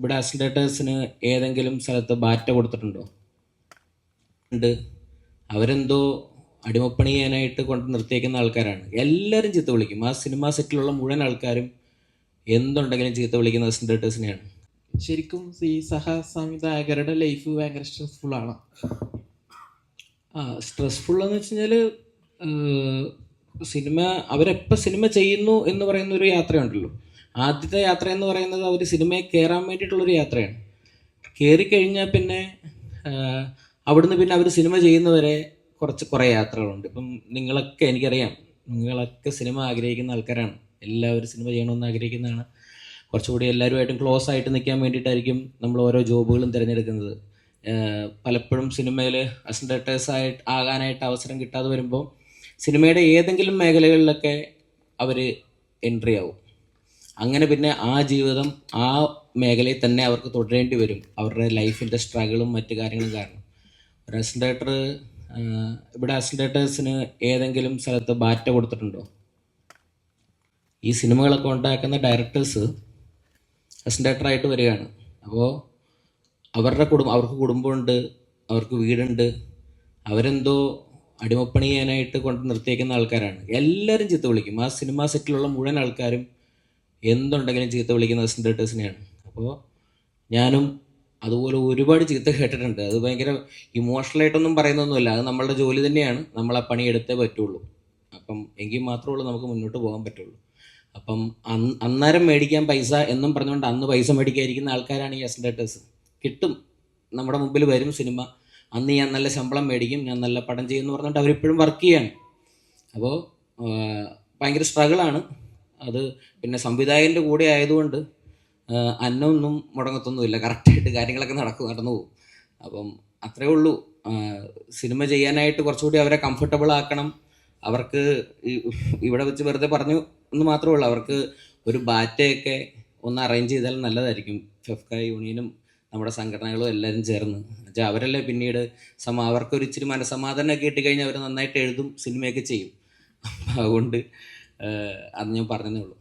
ഇവിടെ അസിസ്റ്റേറ്റേഴ്സിന് ഏതെങ്കിലും സ്ഥലത്ത് ബാറ്റ കൊടുത്തിട്ടുണ്ടോ? ഉണ്ട്. അവരെന്തോ അടിമപ്പണി ചെയ്യാനായിട്ട് കൊണ്ട് നിർത്തിയേക്കുന്ന ആൾക്കാരാണ്. എല്ലാവരും ചീത്ത വിളിക്കും. ആ സിനിമാ സെറ്റിലുള്ള മുഴുവൻ ആൾക്കാരും എന്തുണ്ടെങ്കിലും ചീത്ത വിളിക്കുന്ന അസിസ്റ്റേറ്റേഴ്സിനെയാണ്. ശരിക്കും ഈ സഹസംവിധായകരുടെ ലൈഫ് ഭയങ്കര സ്ട്രെസ്ഫുൾ ആണ്. സ്ട്രെസ്ഫുൾ എന്ന് വെച്ച് കഴിഞ്ഞാൽ സിനിമ അവരെപ്പോൾ സിനിമ ചെയ്യുന്നു എന്ന് പറയുന്ന ഒരു യാത്രയുണ്ടല്ലോ. ആദ്യത്തെ യാത്ര എന്ന് പറയുന്നത് അവർ സിനിമയിൽ കയറാൻ വേണ്ടിയിട്ടുള്ളൊരു യാത്രയാണ്. കയറിക്കഴിഞ്ഞാൽ പിന്നെ അവിടുന്ന് പിന്നെ അവർ സിനിമ ചെയ്യുന്നവരെ കുറേ യാത്രകളുണ്ട്. ഇപ്പം നിങ്ങളൊക്കെ എനിക്കറിയാം, നിങ്ങളൊക്കെ സിനിമ ആഗ്രഹിക്കുന്ന ആൾക്കാരാണ്. എല്ലാവരും സിനിമ ചെയ്യണമെന്ന് ആഗ്രഹിക്കുന്നതാണ്. കുറച്ചുകൂടി എല്ലാവരുമായിട്ടും ക്ലോസ് ആയിട്ട് നിൽക്കാൻ വേണ്ടിയിട്ടായിരിക്കും നമ്മൾ ഓരോ ജോബുകളും തിരഞ്ഞെടുക്കുന്നത്. പലപ്പോഴും സിനിമയിൽ അസിസ്റ്റേറ്റേഴ്സായിട്ട് ആകാനായിട്ട് അവസരം കിട്ടാതെ വരുമ്പോൾ സിനിമയുടെ ഏതെങ്കിലും മേഖലകളിലൊക്കെ അവർ എൻട്രി ആവും. അങ്ങനെ പിന്നെ ആ ജീവിതം ആ മേഖലയിൽ തന്നെ അവർക്ക് തുടരേണ്ടി വരും, അവരുടെ ലൈഫിൻ്റെ സ്ട്രഗിളും മറ്റു കാര്യങ്ങളും കാരണം. ഒരു അസിസ്റ്റേറ്റർ ഇവിടെ അസിസ്റ്റേറ്റേഴ്സിന് ഏതെങ്കിലും സ്ഥലത്ത് ബാറ്റ കൊടുത്തിട്ടുണ്ടോ? ഈ സിനിമകളൊക്കെ ഉണ്ടാക്കുന്ന ഡയറക്ടേഴ്സ് അസിസ്റ്റേറ്ററായിട്ട് വരികയാണ്. അപ്പോൾ അവർക്ക് കുടുംബമുണ്ട്, അവർക്ക് വീടുണ്ട്. അവരെന്തോ അടിമപ്പണി ചെയ്യാനായിട്ട് കൊണ്ട് നിർത്തിയേക്കുന്ന ആൾക്കാരാണ്. എല്ലാവരും ചീത്ത വിളിക്കും. ആ സിനിമാ സെറ്റിലുള്ള മുഴുവൻ ആൾക്കാരും എന്തുണ്ടെങ്കിലും ചീത്ത വിളിക്കുന്ന അസിസ്റ്റേറ്റേഴ്സിനെയാണ്. അപ്പോൾ ഞാനും അതുപോലെ ഒരുപാട് ചീത്ത കേട്ടിട്ടുണ്ട്. അത് ഭയങ്കര ഇമോഷണലായിട്ടൊന്നും പറയുന്നൊന്നുമില്ല. അത് നമ്മളുടെ ജോലി തന്നെയാണ്. നമ്മൾ ആ പണി എടുത്തേ പറ്റുള്ളൂ. അപ്പം എങ്കിൽ മാത്രമേ ഉള്ളൂ നമുക്ക് മുന്നോട്ട് പോകാൻ പറ്റുള്ളൂ. അപ്പം അന്നേരം മേടിക്കാൻ പൈസ എന്നും പറഞ്ഞുകൊണ്ട് അന്ന് പൈസ മേടിക്കാതിരിക്കുന്ന ആൾക്കാരാണ് ഈ അസിസ്റ്റേറ്റേഴ്സ്. കിട്ടും, നമ്മുടെ മുമ്പിൽ വരും സിനിമ, അന്ന് ഞാൻ നല്ല ശമ്പളം മേടിക്കും, ഞാൻ നല്ല പടം ചെയ്യുമെന്ന് പറഞ്ഞിട്ട് അവരിപ്പോഴും വർക്ക് ചെയ്യാണ്. അപ്പോൾ ഭയങ്കര സ്ട്രഗിളാണ് അത്. പിന്നെ സംവിധായകൻ്റെ കൂടെ ആയതുകൊണ്ട് അന്നമൊന്നും മുടങ്ങത്തൊന്നുമില്ല. കറക്റ്റായിട്ട് കാര്യങ്ങളൊക്കെ നടന്നു പോകും. അപ്പം അത്രയേ ഉള്ളൂ. സിനിമ ചെയ്യാനായിട്ട് കുറച്ചുകൂടി അവരെ കംഫർട്ടബിൾ ആക്കണം. അവർക്ക് ഇവിടെ വെച്ച് വെറുതെ പറഞ്ഞു എന്ന് മാത്രമേ ഉള്ളൂ. അവർക്ക് ഒരു ബാറ്റയൊക്കെ ഒന്ന് അറേഞ്ച് ചെയ്താൽ നല്ലതായിരിക്കും. ഫെഫ്ക യൂണിയനും നമ്മുടെ സംഘടനകളും എല്ലാവരും ചേർന്ന് വെച്ചാൽ അവരല്ലേ പിന്നീട് അവർക്കൊരു ഇച്ചിരി മനസ്സമാധാനമൊക്കെ കിട്ടിക്കഴിഞ്ഞാൽ അവർ നന്നായിട്ട് എഴുതും, സിനിമയൊക്കെ ചെയ്യും. അതുകൊണ്ട് അത് ഞാൻ പറഞ്ഞതേ ഉള്ളൂ.